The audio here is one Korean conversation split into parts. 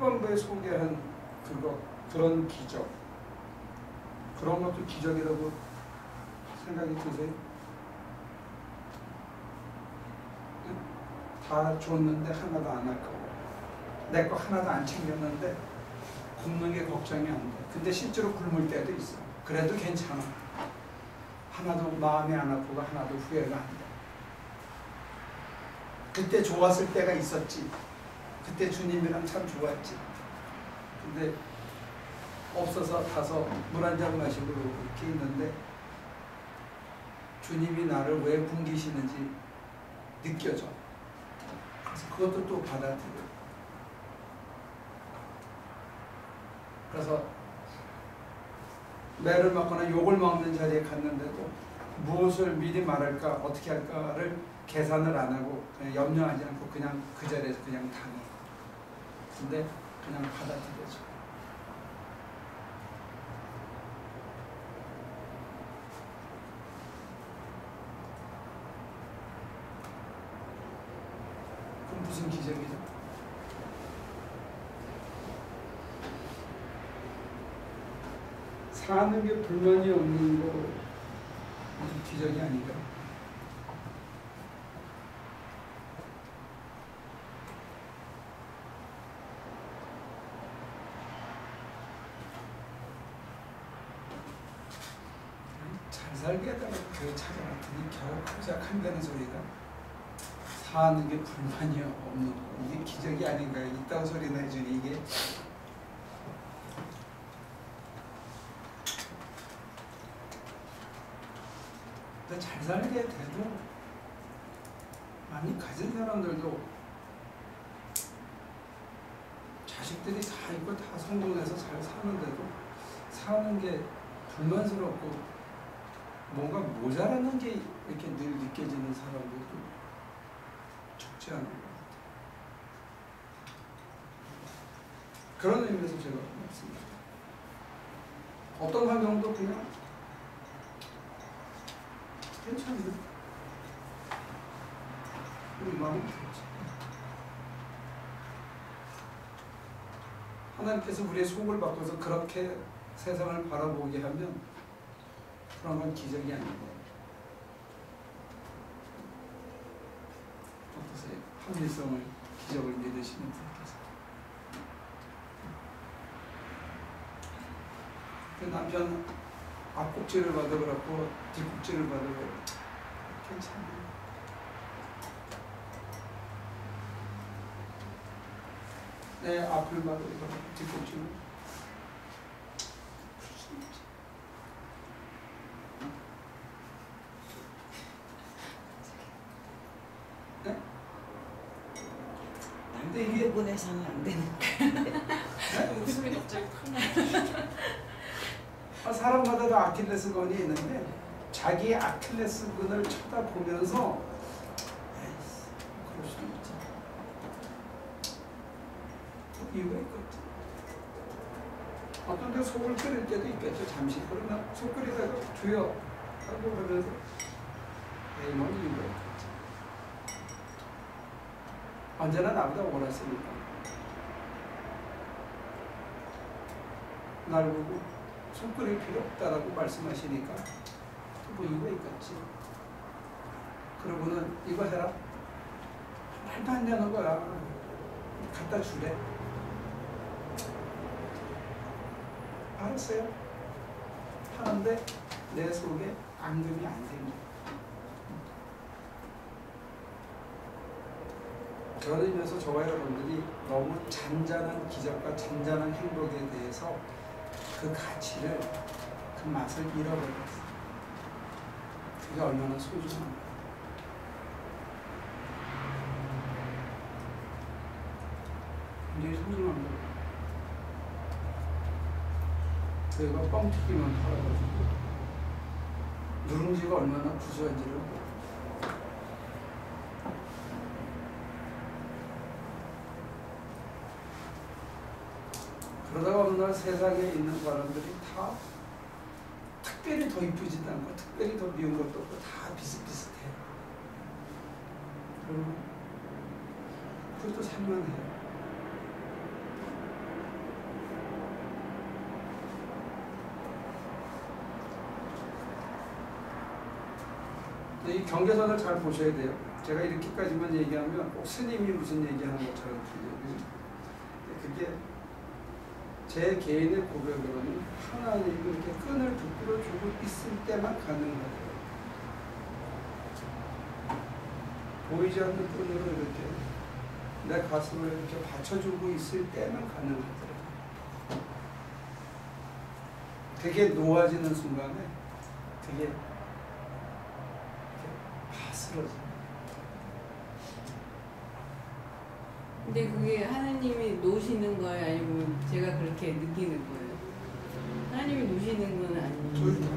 후반부에 소개한 그런 기적, 그런 것도 기적이라고 생각이 드세요? 다 줬는데 하나도 안 할 거고, 내 거 하나도 안 챙겼는데 굶는 게 걱정이 안 돼. 근데 실제로 굶을 때도 있어. 그래도 괜찮아. 하나도 마음이 안 아프고 하나도 후회가 안 돼. 그때 좋았을 때가 있었지. 그때 주님이랑 참 좋았지. 근데 없어서 가서 물 한 잔 마시고 이렇게 있는데 주님이 나를 왜 굶기시는지 느껴져. 그래서 그것도 또 받아들여. 그래서 매를 맞거나 욕을 먹는 자리에 갔는데도 무엇을 미리 말할까 어떻게 할까를 계산을 안 하고 그냥 염려하지 않고 그냥 그 자리에서 그냥 당해. 근데 그냥 받아들여줘. 그럼 무슨 기적이죠? 사는 게 불만이 없는 거 무슨 기적이 아닌가? 잘 살게 하다가 교회 찾아갔더니 겨우 시작한다는 소리가 사는 게 불만이 없는 거, 이게 기적이 아닌가요? 이딴 소리나 해주니 이게 잘 살게 돼도 많이 가진 사람들도 자식들이 다 있고 다 성공해서 잘 사는데도 사는 게 불만스럽고 뭔가 모자라는 게 이렇게 늘 느껴지는 사람들도 적지 않은 것 같아요. 그런 의미에서 제가 말씀드립니다. 어떤 환경도 그냥 괜찮아요. 우리 마음이 그렇지. 하나님께서 우리의 속을 바꿔서 그렇게 세상을 바라보게 하면 그런 건 기적이 아닌 거예요. 어떠세요? 합리성을, 기적을 믿으시는 분께서. 그 남편 앞꼭지를 받아버렸고 뒷꼭지를 받아버렸고 괜찮아요. 내 앞을 받아버리고 뒷꼭지를 네? 근데 이게 보내서는 안 되는. 웃음이 갑자기 크네. 사람마다 다 아킬레스건이 있는데 자기의 아킬레스건을 쳐다보면서 그럴 수도 있지. 이유가 있겠지. 어떤 데 속을 끓일 때도 있겠죠. 잠시. 그러나 속 끓이다가 주여 하고 그러면서 뭐 이유가 있겠지. 언제나 나보다 옳았으니까. 날 보고 속 끓일 필요 없다라고 말씀하시니까 뭐 이유가 있겠지. 그러고는 이거 해라. 말도 안 되는 거야. 갖다 주래. 알았어요. 하는데 내 속에 앙금이 안 생겨. 그런 의미에서 저와 여러분들이 너무 잔잔한 기적과 잔잔한 행복에 대해서 그 가치를, 그 맛을 잃어버렸어요. 그게 얼마나 소중한가. 굉장히 소중한 거예요. 저희가 뻥튀기만 팔아가지고 누룽지가 얼마나 구수한지를 모르고. 그러다가 어느 날 세상에 있는 사람들이 다 특별히 더 이쁘지도 않고 특별히 더 미운 것도 없고 다 비슷비슷해요. 그러면 그것도 살만해요. 근데 이 경계선을 잘 보셔야 돼요. 제가 이렇게까지만 얘기하면 꼭 스님이 무슨 얘기하는 것처럼 들려요. 그게 제 개인의 고백으로는 하나님이 이렇게 끈을 붙들어 주고 있을 때만 가능하대요. 보이지 않는 끈으로 이렇게 내 가슴을 이렇게 받쳐주고 있을 때만 가능하더라고요. 그게 놓아지는 순간에 그게 바스러져요. 근데 그게 하나님이 놓으시는 거예요? 아니면 제가 그렇게 느끼는 거예요? 하나님이 놓으시는 건 아니에요. 둘 다.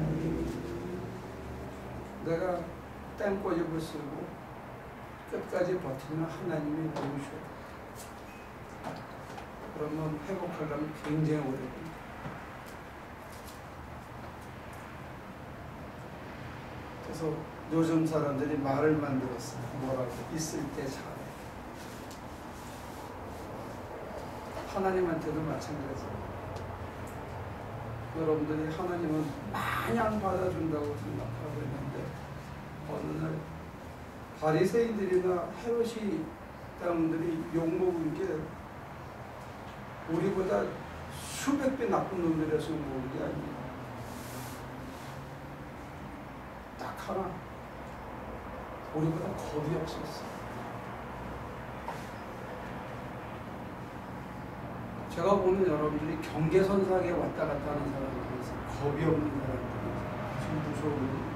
내가 땡꼬집을 쓰고 끝까지 버티면 하나님이 놓으셔요. 그러면 회복하려면 굉장히 오래 걸려요. 그래서 요즘 사람들이 말을 만들었어요. 뭐라고? 있을 때 잘해. 하나님한테도 마찬가지예요. 여러분들이 하나님은 마냥 받아준다고 생각하고 있는데 어느 날 바리새인들이나 헤롯이 당들이 욕먹은 게 우리보다 수백 배 나쁜 놈들에서 먹은 게 아니에요. 딱 하나, 우리보다 겁이 없었어. 제가 보는 여러분들이 경계선상에 왔다 갔다 하는 사람들이 있어요. 겁이 없는 사람들이 좀 무서워요.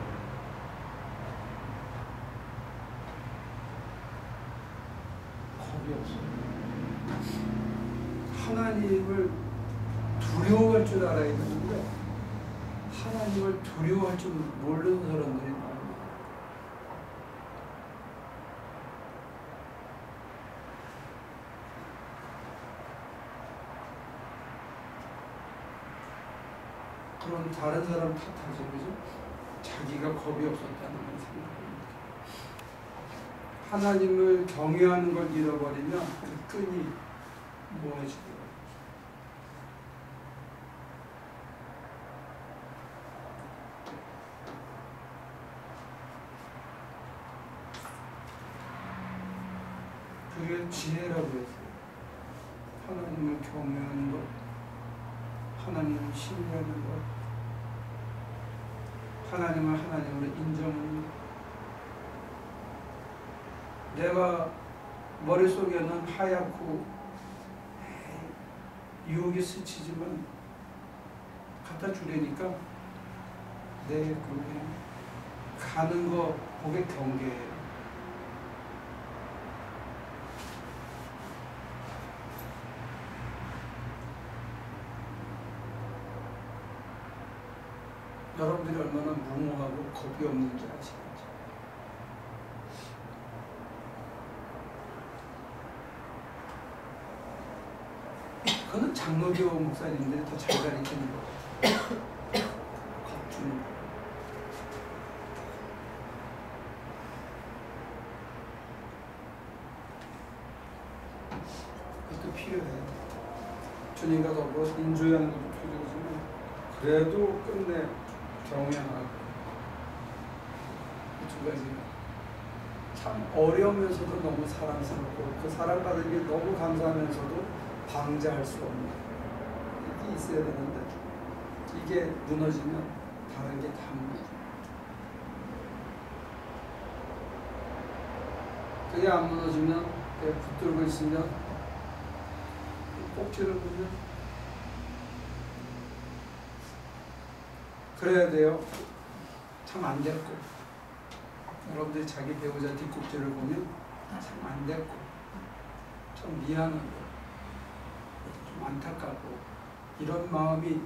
겁이 없어요. 하나님을 두려워할 줄 알아야 되는데 하나님을 두려워할 줄 모르는 사람들이 많아요. 그럼 다른 사람 탓하죠, 그죠? 자기가 겁이 없었다는 걸 생각합니다. 하나님을 경외하는 걸 잃어버리면 그 끈이 무너지더라고요. 그게 지혜라고 했어요. 하나님을 경외하는 것, 하나님을 신뢰하는 것, 하나님을 하나님으로 인정하는 것. 내가 머릿속에는 하얗고 유혹이 스치지만 갖다 주려니까 내 그냥 가는 거 그게 경계예요. 여러분들이 얼마나 무모하고 겁이 없는지 아시겠죠? 그거는 장로교 목사님들이 더 잘 가르치는 거예요. 겁주는 거. 그것도 필요해요. 주님과 더불어 인조하는 것도 필요하지만 그래도 끝내 경외하고 두 가지가 참 어려우면서도 너무 사랑스럽고 그 사랑받은 게 너무 감사하면서도 방자할 수 없는 이게 있어야 되는데 이게 무너지면 다른 게 다 무너져요. 그게 안 무너지면 붙들고 있으면 꼭지를 보면 그래야 돼요. 참 안 됐고 여러분들이 자기 배우자 뒷꼭지를 보면 참 안 됐고 참 미안하고 좀 안타깝고 이런 마음이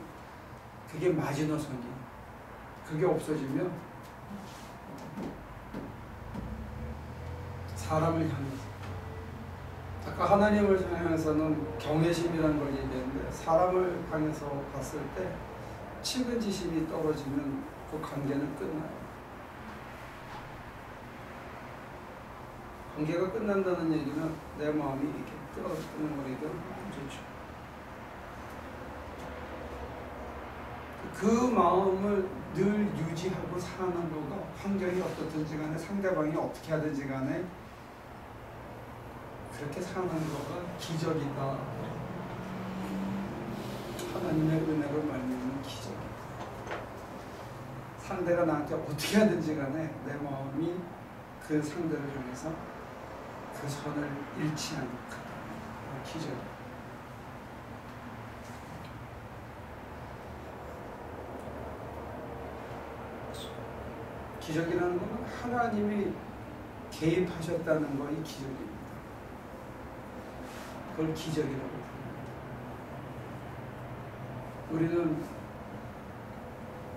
그게 마지노선이에요. 그게 없어지면 사람을 향해서 아까 하나님을 향해서는 경외심이라는 걸 얘기했는데 사람을 향해서 봤을 때 측은지심이 떨어지면 그 관계는 끝나요. 관계가 끝난다는 얘기는 내 마음이 이렇게 끊어버리면 안 좋죠. 그 마음을 늘 유지하고 사는 거가 환경이 어떻든지 간에 상대방이 어떻게 하든지 간에 그렇게 사는 거가 기적이다. 하나님의 은혜로 말미암은 기적이다. 상대가 나한테 어떻게 하든지 간에 내 마음이 그 상대를 향해서 그 선을 잃지 않고 기적이다. 기적이라는 건 하나님이 개입하셨다는 것이 기적입니다. 그걸 기적이라고 부릅니다. 우리는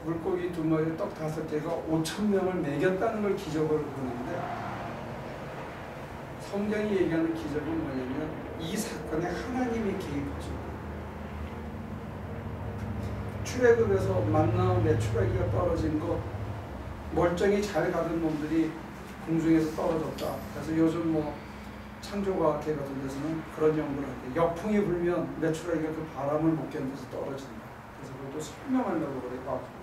물고기 2마리, 떡 5개가 5,000명을 먹였다는 걸 기적으로 보는데, 성경이 얘기하는 기적은 뭐냐면 이 사건에 하나님이 개입하셨다. 출애굽에서 만나와 메추라기가 떨어진 것, 멀쩡히 잘 가던 놈들이 공중에서 떨어졌다. 그래서 요즘 뭐 창조과학회 같은 데서는 그런 연구를 하는데, 역풍이 불면 메추라기가 그 바람을 못 견뎌서 떨어진다. 그래서 그것도 설명하려고 그래, 과학적으로.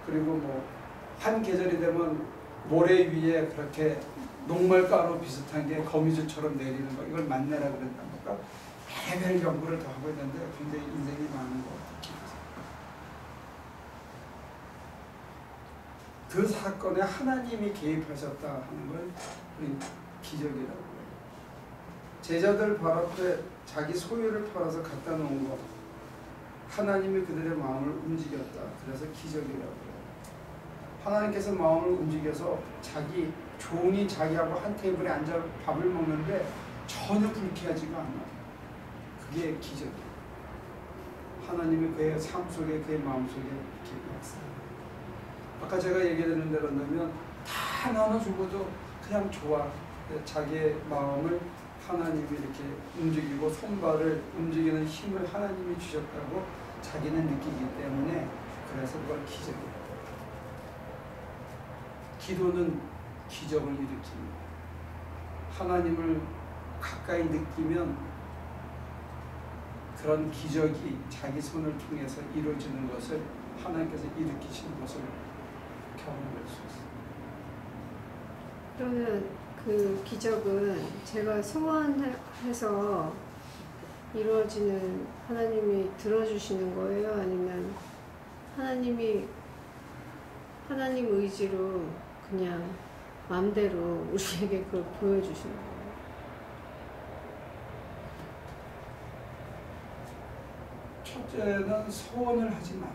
그리고 뭐 한 계절이 되면 모래 위에 그렇게 녹말가루 비슷한 게 거미줄처럼 내리는 거, 이걸 만내라 그랬단 말이야. 별별 연구를 더 하고 있는데 굉장히 인생이 많은 것 같아요. 그 사건에 하나님이 개입하셨다 하는 걸 우리 기적이라고 해요. 제자들 발 앞에 자기 소유를 팔아서 갖다 놓은 것, 하나님이 그들의 마음을 움직였다. 그래서 기적이라고 해요. 하나님께서 마음을 움직여서 자기 종이 자기하고 한 테이블에 앉아 밥을 먹는데 전혀 불쾌하지가 않아요. 그게 기적이에요. 하나님이 그의 삶 속에, 그의 마음 속에 이렇게 역사해요. 아까 제가 얘기했는 대로 한다면 다 나눠주고도 그냥 좋아. 자기의 마음을 하나님이 이렇게 움직이고 손발을 움직이는 힘을 하나님이 주셨다고 자기는 느끼기 때문에, 그래서 그걸 기적이에요. 기도는 기적을 일으킵니다. 하나님을 가까이 느끼면 그런 기적이 자기 손을 통해서 이루어지는 것을, 하나님께서 일으키시는 것을 경험할 수 있습니다. 그러면 그 기적은 제가 소원해서 이루어지는, 하나님이 들어주시는 거예요? 아니면 하나님 의지로 그냥 마음대로 우리에게 그걸 보여주시는 거예요? 첫째는 소원을 하지 마.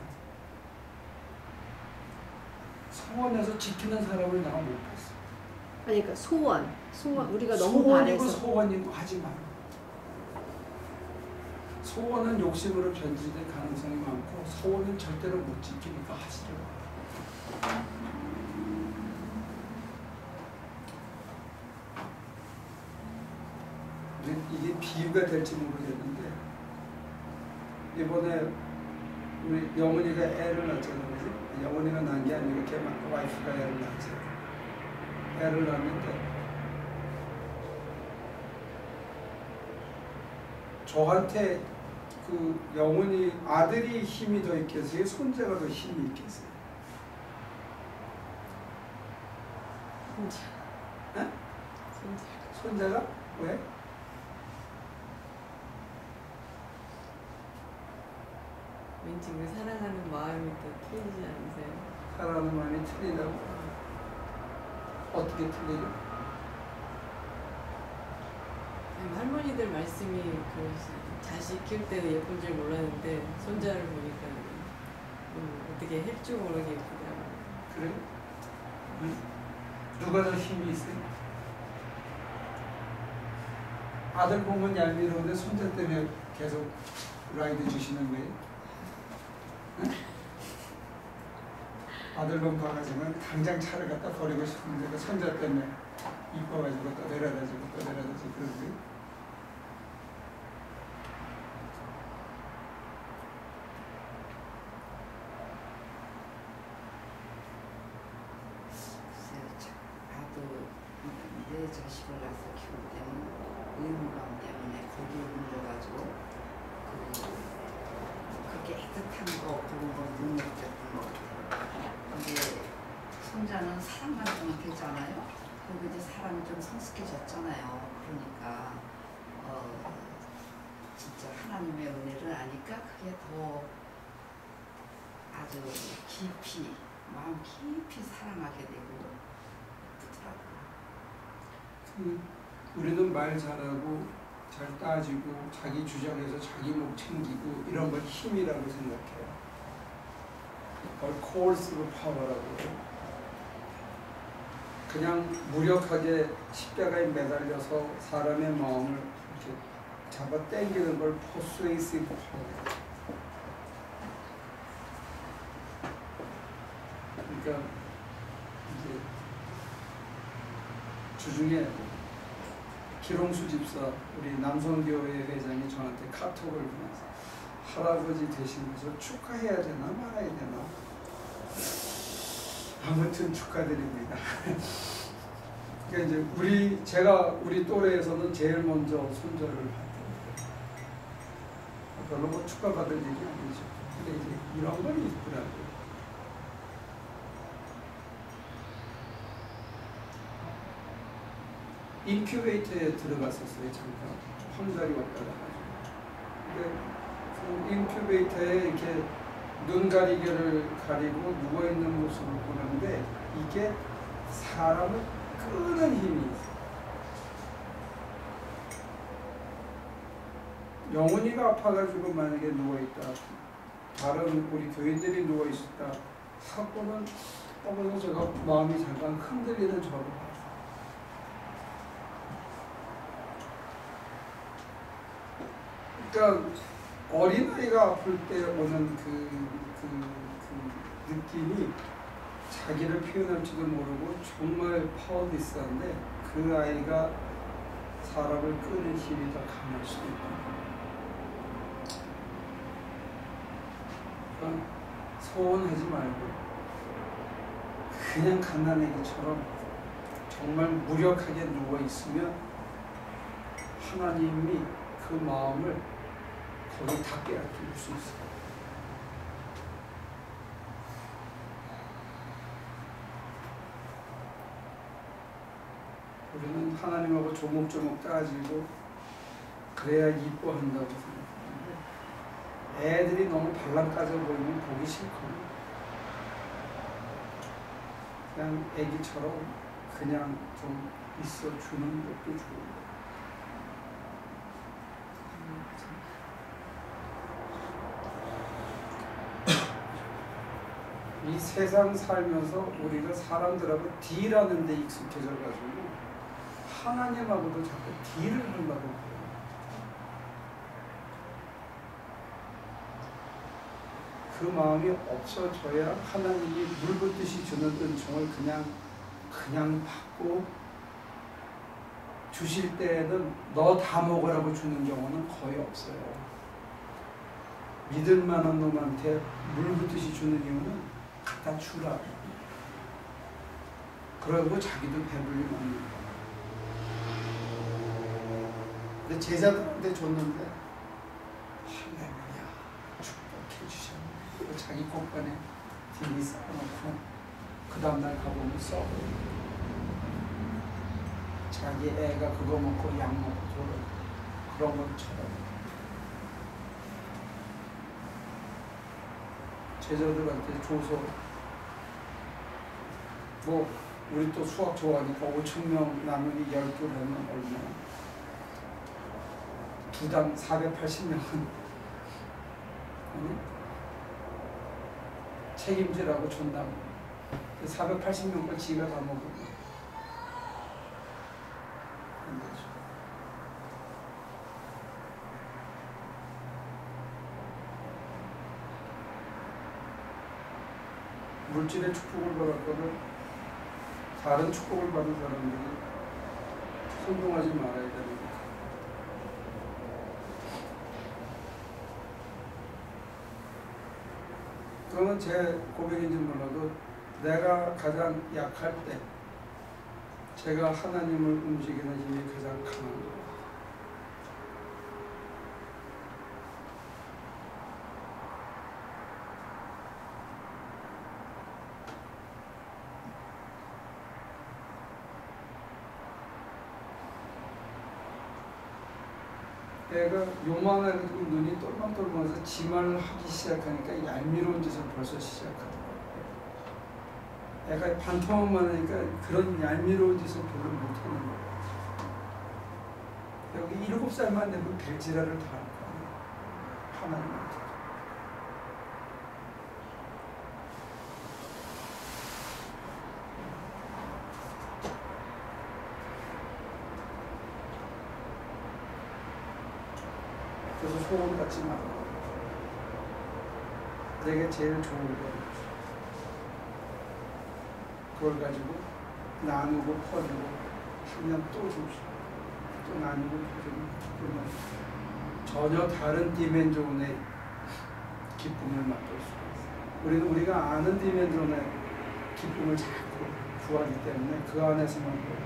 소원해서 지키는 사람을 내가 못 봤어. 아니, 그러니까 소원 우리가 너무 소원이고 바래서. 소원이고 하지 마. 소원은 욕심으로 변질될 가능성이 많고, 소원은 절대로 못 지키니까 하지도 마. 이게 비유가 될지 모르겠는데, 이번에 우리 영훈이가 애를 낳았잖아요. 그지? 영훈이가 낳은 게 아니고 걔 와이프가 애를 낳았어요. 애를 낳았는데 저한테 그 영훈이 아들이 힘이 더 있겠어요? 손자가 더 힘이 있겠어요? 손자. 네? 손자가? 왜? 왠지 그 사랑하는 마음이 또 틀리지 않으세요? 사랑하는 마음이 틀린다고? 어떻게 틀리죠? 할머니들 말씀이 자식 키울 때는 예쁜 줄 몰랐는데 손자를 보니까 어떻게 할 줄 모르게 예쁘더라고요. 그래? 응? 누가 더 힘이 있어요? 아들 보면 얄미운데 손자 때문에 계속 라이드 주시는 거예요? 응? 아들 본 바가지면 당장 차를 갖다 버리고 싶은데 그 손자 때문에 이뻐가지고 또 내려다주고 또 내려다주고 그러는 거예요? 나도 내 자식을 낳아서 키울 때는 의무감 때문에 거기에 물려가지고 그렇게 애틋한 거 그런 거 못 느꼈던 것 같아요. 이제 손자는 사랑만 좀 되잖아요. 그리고 이제 사람이 좀 성숙해졌잖아요. 그러니까 진짜 하나님의 은혜를 아니까 그게 더 아주 깊이 마음 깊이 사랑하게 되고 그러더라고요. 우리는 말 잘하고 잘 따지고 자기 주장에서 자기 목 챙기고 이런 걸 힘이라고 생각해요. 그걸 코어스로 파워라고 해요. 그냥 무력하게 십자가에 매달려서 사람의 마음을 이렇게 잡아 당기는 걸 퍼스웨이시브 파워. 그러니까 이제 주중에 기롱수 집사 우리 남성교회 회장이 저한테 카톡을 보내서 할아버지 되시면서 축하해야 되나 말아야 되나 아무튼 축하드립니다. 그러니까 이제 제가 우리 또래에서는 제일 먼저 손절을 받더라고요. 별로 뭐 축하받을 일이 아니죠. 근데 이제 이런 건 있더라고요. 인큐베이터에 들어갔었어요. 잠깐 한 달이 왔다 가가지고. 근데 인큐베이터에 이렇게 눈 가리개를 가리고 누워 있는 모습을 보는데 이게 사람을 끄는 힘이 있어요. 영훈이가 아파가지고 만약에 누워 있다, 다른 우리 교인들이 누워 있었다 하고는 그래서 제가 마음이 잠깐 흔들리는 저를 봤어요. 그러니까 어린아이가 아플 때 오는 그 느낌이 자기를 표현할지도 모르고 정말 파워디스한데 그 아이가 사람을 끄는 힘이 더 강할 수도 있다. 그러니까 소원하지 말고 그냥 갓난아기처럼 정말 무력하게 누워있으면 하나님이 그 마음을 거기 다 빼앗길 수 있어요. 우리는 하나님하고 조목조목 따지고 그래야 이뻐한다고 생각하는데 애들이 너무 발랑까져 보이면 보기 싫거든요. 그냥 애기처럼 그냥 좀 있어주는 것도 좋은 이 세상 살면서 우리가 사람들하고 딜하는 데 익숙해져가지고 하나님하고도 자꾸 딜을 하려고 해요. 그 마음이 없어져야 하나님이 물 붓듯이 주는 은총을 그냥 받고 주실 때에는 너 다 먹으라고 주는 경우는 거의 없어요. 믿을 만한 놈한테 물 붓듯이 주는 이유는 갖다 주라. 그러고 자기도 배불리 먹는 거야. 근데 제자들한테 줬는데 할렐루야 축복해 주셨네. 자기 곳간에 뒷이 쌓아놓고 그 다음날 가보면 썩어. 자기 애가 그거 먹고 약 먹고 저러고 그런 것처럼 제자들한테 줘서 뭐 우리 또 수학 좋아하니까 5,000명 나누기 10개를 하면 얼마나 2당 480명은 책임지라고 줬나 480명 걸 지가 다 먹으면 안 되죠. 물질의 축복을 받았거든 다른 축복을 받은 사람들이 혼동하지 말아야 됩니다. 그거는 제 고백인지 몰라도 내가 가장 약할 때 제가 하나님을 움직이는 힘이 가장 강한 거예요. 애가 요만해도 눈이 똘망똘망해서 지말을 하기 시작하니까 얄미로운 짓을 벌써 시작하더라고요. 애가 반토막만 하니까 그런 얄미로운 짓을 별로 못하는 거예요. 여기 7살만 되면 별지랄을 다 할 거예요. 하나님한테. 그래서 소원 갖지 말고 내게 제일 좋은 거 그걸 가지고 나누고 퍼주고 하면 또 줍시오. 또 나누고 퍼주고 그러면 전혀 다른 디멘전의 기쁨을 맛볼 수 있어요. 우리가 아는 디멘전의 기쁨을 자꾸 구하기 때문에 그 안에서만 보여요.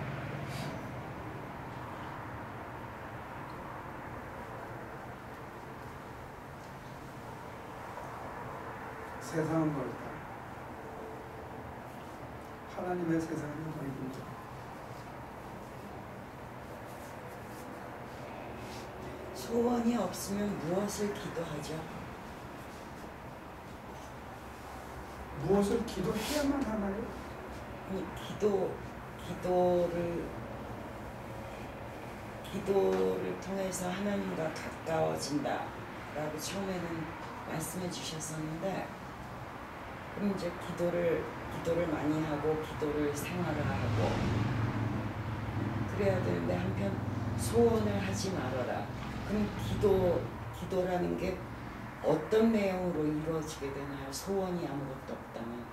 세상은 넓다. 하나님의 세상은 넓은다. 소원이 없으면 무엇을 기도하죠? 무엇을 기도해야만 하나요? 아니, 기도를 통해서 하나님과 가까워진다라고 처음에는 말씀해 주셨었는데, 그럼 이제 기도를 많이 하고 기도를 생활을 하고 그래야 되는데, 한편 소원을 하지 말아라. 그럼 기도라는 게 어떤 내용으로 이루어지게 되나요? 소원이 아무것도 없다면,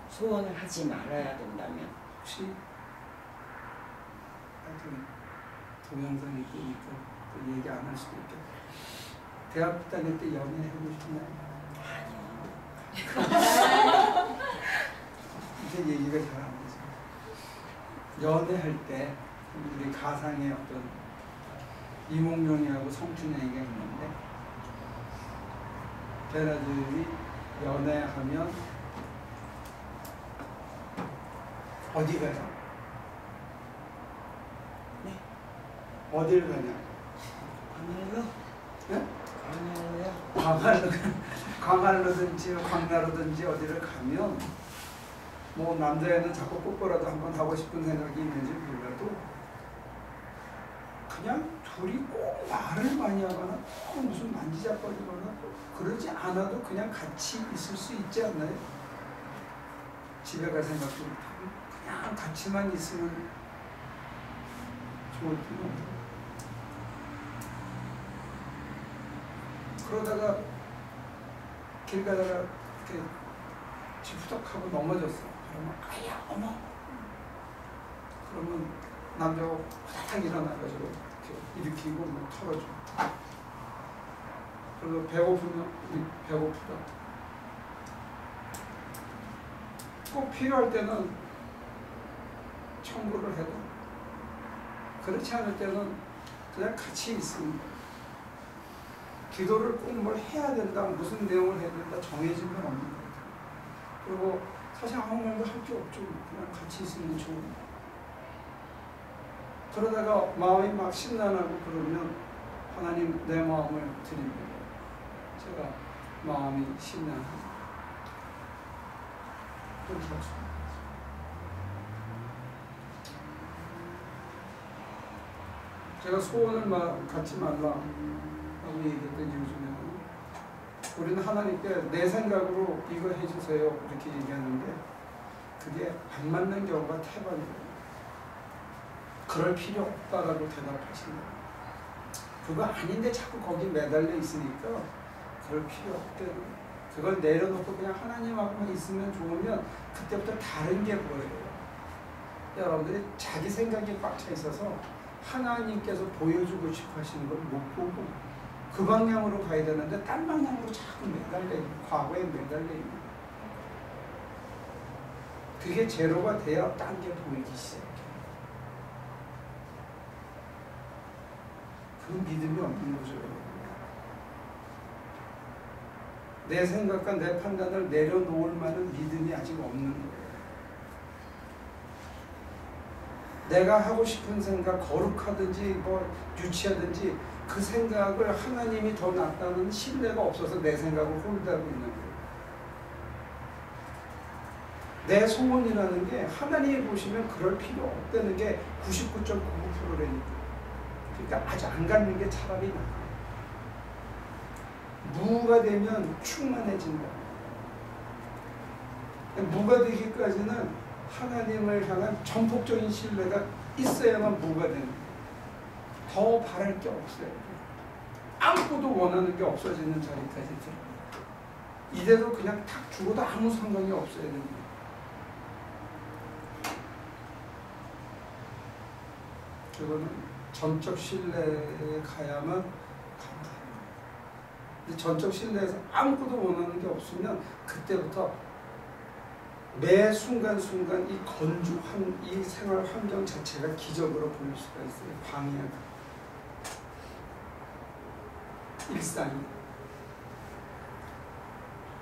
소원을 하지 말아야 된다면. 혹시 하여튼 동영상이 있으니까 또 얘기 안 할 수도 있겠다. 대학 다닐 때 연애하고 싶나요? 아니요. 이제 얘기가 잘 안 되죠. 연애할 때 우리 가상의 어떤 이몽룡이하고 성춘이가 있는데, 걔네들이 연애하면 어디 가요? 네. 어딜 가냐? 광활로? 네? 광활로요? 광활로든지 광나로든지 어디를 가면 뭐 남자애는 자꾸 뽀뽀라도 한번 하고 싶은 생각이 있는지 몰라도 그냥 둘이 꼭 말을 많이 하거나 꼭 무슨 만지작거리거나 그러지 않아도 그냥 같이 있을 수 있지 않나요? 집에 갈 생각도 못하고 그냥 같이만 있으면 좋을 텐데. 그러다가 길 가다가 이렇게 쥐푸덕하고 넘어졌어. 그러면 아야 어머. 그러면 남자가 후다닥 일어나가지고 이렇게 일으키고 뭐 털어줘. 그리고 배고프면 배고프다. 꼭 필요할 때는 청구를 해도 그렇지 않을 때는 그냥 같이 있습니다. 기도를 꼭 뭘 해야 된다, 무슨 내용을 해야 된다 정해진 건 없는 것 같아요. 그리고 사실 아무 말도 할 게 없죠. 그냥 같이 있으면 좋은. 그러다가 마음이 막 심란하고 그러면 하나님 내 마음을 드립니다. 제가 마음이 심란합니다. 그렇게 하죠. 제가 소원을 갖지 말라 라고 얘기했던 이유 중에는 우리는 하나님께 내 생각으로 이거 해주세요 이렇게 얘기하는데 그게 안 맞는 경우가 태반이에요. 그럴 필요 없다라고 대답하시는 거예요. 그거 아닌데 자꾸 거기 매달려 있으니까 그럴 필요 없대요. 그걸 내려놓고 그냥 하나님하고만 있으면 좋으면 그때부터 다른 게 보여요. 여러분들이 자기 생각이 꽉 차 있어서 하나님께서 보여주고 싶어 하시는 걸 못 보고 그 방향으로 가야 되는데 딴 방향으로 자꾸 매달려 있는, 과거에 매달려 있는. 그게 제로가 돼야 딴 게 보이기 시작해요. 그 믿음이 없는 거죠. 내 생각과 내 판단을 내려놓을 만한 믿음이 아직 없는 거예요. 내가 하고 싶은 생각, 거룩하든지 뭐 유치하든지 그 생각을 하나님이 더 낫다는 신뢰가 없어서 내 생각을 홀드하고 있는 거예요. 내 소원이라는 게 하나님이 보시면 그럴 필요 없다는 게 99.99%라니까. 그러니까 아주 안 갖는 게 차라리 나아요. 무가 되면 충만해진다. 무가 되기까지는 하나님을 향한 전폭적인 신뢰가 있어야만 무가 되는 거예요. 더 바랄 게 없어요. 아무것도 원하는 게 없어지는 자리까지 들어요. 이대로 그냥 탁 죽어도 아무 상관이 없어야 됩니다. 그거는 전적 신뢰에 가야만 가능합니다. 근데 전적 신뢰에서 아무것도 원하는 게 없으면 그때부터 매 순간순간 이 건조한 이 생활 환경 자체가 기적으로 보일 수가 있어요. 광야가. 일상이.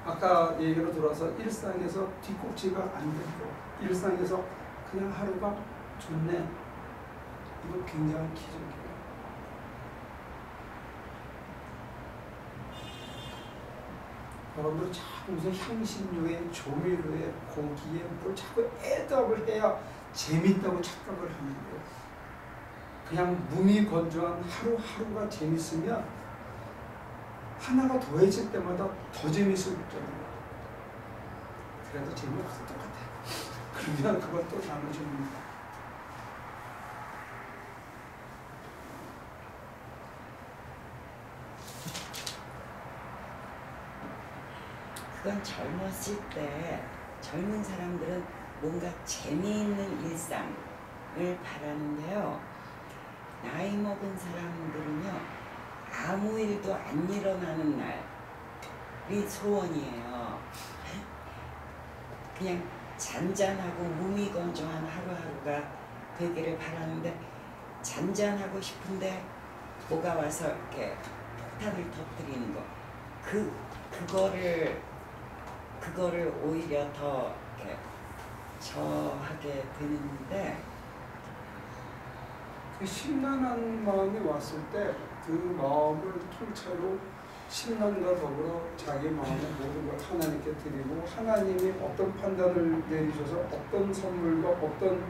아까 얘기로 돌아서 일상에서 뒷꼭지가 안 되고 일상에서 그냥 하루가 좋네. 이거 굉장한 기적이에요. 여러분들 자꾸 무슨 향신료에 조미료에 고기에 뭘 자꾸 애답을 해야 재밌다고 착각을 하는 거예요. 그냥 무미건조한 하루하루가 재밌으면 하나가 더해질 때마다 더 재밌을 거잖아요. 그래도 재미없을 것 같아요. 그러면 그걸 또 나눠줍니다. 그건 젊었을 때 젊은 사람들은 뭔가 재미있는 일상을 바라는데요. 나이 먹은 사람들은요, 아무 일도 안 일어나는 날이 소원이에요. 그냥 잔잔하고 무미건조한 하루하루가 되기를 바라는데, 잔잔하고 싶은데 뭐가 와서 이렇게 폭탄을 터뜨리는 거, 그거를 오히려 더 이렇게 저하게 되는데, 그 심란한 마음이 왔을 때 그 마음을 통째로 심란과 더불어 자기 마음의 모든 걸 하나님께 드리고 하나님이 어떤 판단을 내리셔서 어떤 선물과 어떤